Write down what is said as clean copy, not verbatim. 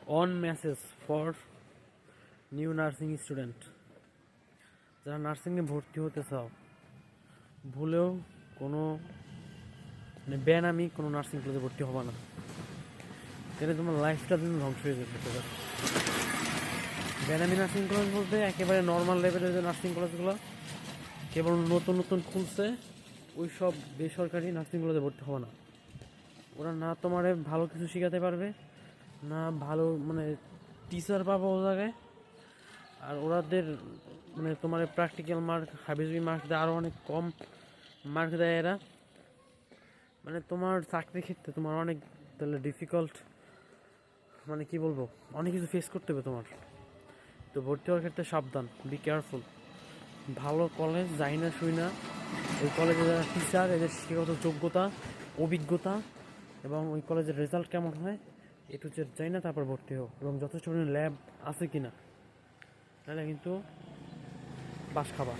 On message for new nursing student, যারা নার্সিংয়ে ভর্তি হতে চাও, ভুলেও কোনো বেনামি কোনো নার্সিং কলেজে ভর্তি হবে না। তাহলে তোমার লাইফটা কিন্তু ধ্বংস হয়ে যেতে পারে। বেনামি নার্সিং কলেজ বলতে একেবারে নর্মাল লেভেলের যে নার্সিং কলেজগুলো কেবল নতুন নতুন খুলছে, ওই সব বেসরকারি নার্সিং কলেজে ভর্তি হবে না। ওরা না তোমারে ভালো কিছু শেখাতে পারবে, না ভালো টিচার পাবো ও জায়গায়। আর ওরাদের তোমার প্র্যাকটিক্যাল মার্ক হাবিজাবি মার্ক দেয় আরও অনেক কম মার্ক দেয় এরা। তোমার চাকরির ক্ষেত্রে তোমার অনেক তাহলে ডিফিকাল্ট, কি বলবো, অনেক কিছু ফেস করতে হবে তোমার। তো ভর্তি হওয়ার ক্ষেত্রে সাবধান, বি কেয়ারফুল। ভালো কলেজ যাই না শুই না, ওই কলেজে যারা টিচার এদের শিক্ষাগত যোগ্যতা, অভিজ্ঞতা এবং ওই কলেজের রেজাল্ট কেমন হয় একটু যাই না, তারপর ভর্তি হোক। এবং যথেষ্ট পরিমাণে ল্যাব আছে কিনা, নাহলে কিন্তু বাস খাবার।